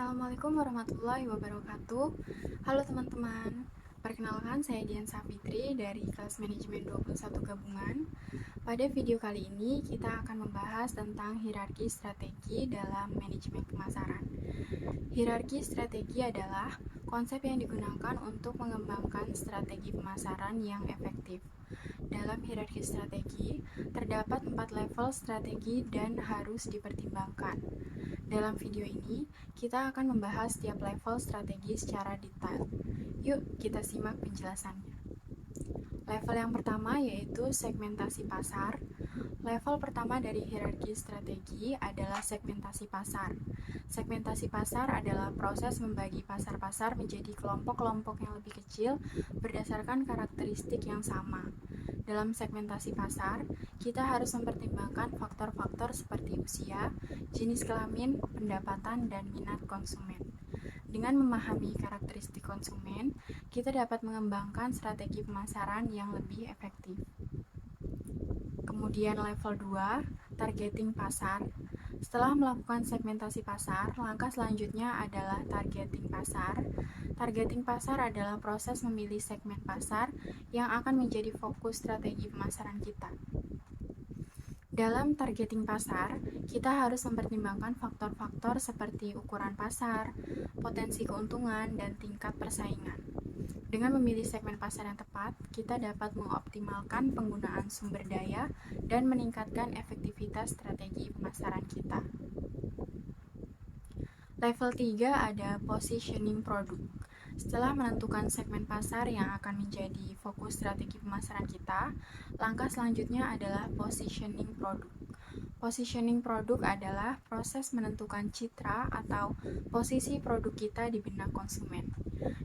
Assalamualaikum warahmatullahi wabarakatuh. Halo teman-teman, perkenalkan saya Dian Safitri dari kelas manajemen 21 gabungan. Pada video kali ini kita akan membahas tentang hierarki strategi dalam manajemen pemasaran. Hierarki strategi adalah konsep yang digunakan untuk mengembangkan strategi pemasaran yang efektif. Dalam hierarki strategi, terdapat 4 level strategi dan harus dipertimbangkan. Dalam video ini, kita akan membahas setiap level strategi secara detail. Yuk, kita simak penjelasannya. Level yang pertama yaitu segmentasi pasar. Level pertama dari hierarki strategi adalah segmentasi pasar. Segmentasi pasar adalah proses membagi pasar-pasar menjadi kelompok-kelompok yang lebih kecil berdasarkan karakteristik yang sama. Dalam segmentasi pasar, kita harus mempertimbangkan faktor-faktor seperti usia, jenis kelamin, pendapatan, dan minat konsumen. Dengan memahami karakteristik konsumen, kita dapat mengembangkan strategi pemasaran yang lebih efektif. Kemudian level 2, targeting pasar. Setelah melakukan segmentasi pasar, langkah selanjutnya adalah targeting pasar. Targeting pasar adalah proses memilih segmen pasar yang akan menjadi fokus strategi pemasaran kita. Dalam targeting pasar, kita harus mempertimbangkan faktor-faktor seperti ukuran pasar, potensi keuntungan, dan tingkat persaingan. Dengan memilih segmen pasar yang tepat, kita dapat mengoptimalkan penggunaan sumber daya dan meningkatkan efektivitas strategi pemasaran kita. Level 3 ada positioning produk. Setelah menentukan segmen pasar yang akan menjadi fokus strategi pemasaran kita, langkah selanjutnya adalah positioning produk. Positioning produk adalah proses menentukan citra atau posisi produk kita di benak konsumen.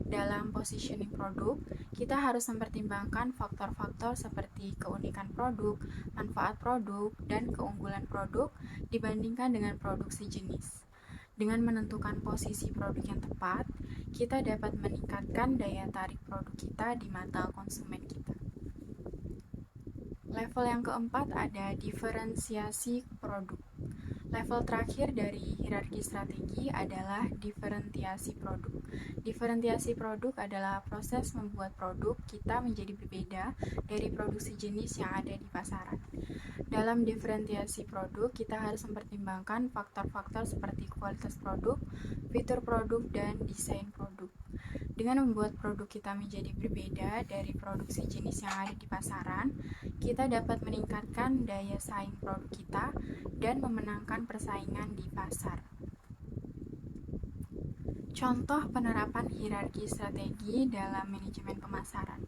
Dalam positioning produk, kita harus mempertimbangkan faktor-faktor seperti keunikan produk, manfaat produk, dan keunggulan produk dibandingkan dengan produk sejenis. Dengan menentukan posisi produk yang tepat, kita dapat meningkatkan daya tarik produk kita di mata konsumen kita. Level yang keempat ada diferensiasi produk. Level terakhir dari hierarki strategi adalah diferensiasi produk. Diferensiasi produk adalah proses membuat produk kita menjadi berbeda dari produk sejenis yang ada di pasaran. Dalam diferensiasi produk, kita harus mempertimbangkan faktor-faktor seperti kualitas produk, fitur produk, dan desain produk. Dengan membuat produk kita menjadi berbeda dari produk sejenis yang ada di pasaran, kita dapat meningkatkan daya saing produk kita dan memenangkan persaingan di pasar. Contoh penerapan hierarki strategi dalam manajemen pemasaran.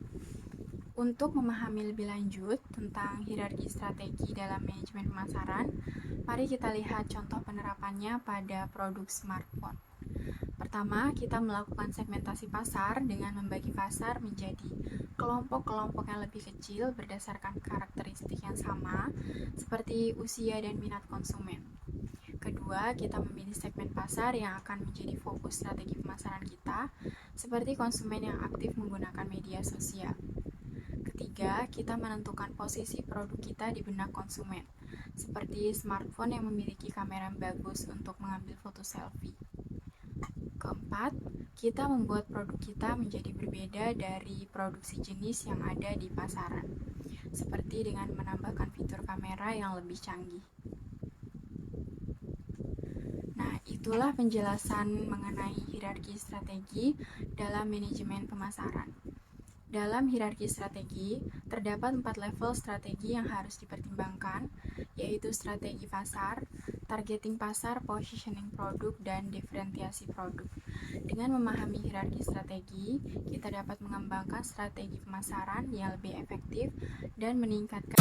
Untuk memahami lebih lanjut tentang hierarki strategi dalam manajemen pemasaran, mari kita lihat contoh penerapannya pada produk smartphone. Pertama, kita melakukan segmentasi pasar dengan membagi pasar menjadi kelompok-kelompok yang lebih kecil berdasarkan karakteristik yang sama, seperti usia dan minat konsumen. Kedua, kita memilih segmen pasar yang akan menjadi fokus strategi pemasaran kita, seperti konsumen yang aktif menggunakan media sosial. Ketiga, kita menentukan posisi produk kita di benak konsumen, seperti smartphone yang memiliki kamera yang bagus untuk mengambil foto selfie. Keempat, kita membuat produk kita menjadi berbeda dari produk sejenis yang ada di pasaran, seperti dengan menambahkan fitur kamera yang lebih canggih. Nah, itulah penjelasan mengenai hierarki strategi dalam manajemen pemasaran. Dalam hierarki strategi, terdapat 4 level strategi yang harus dipertimbangkan, yaitu strategi pasar, targeting pasar, positioning produk, dan diferensiasi produk. Dengan memahami hierarki strategi, kita dapat mengembangkan strategi pemasaran yang lebih efektif dan meningkatkan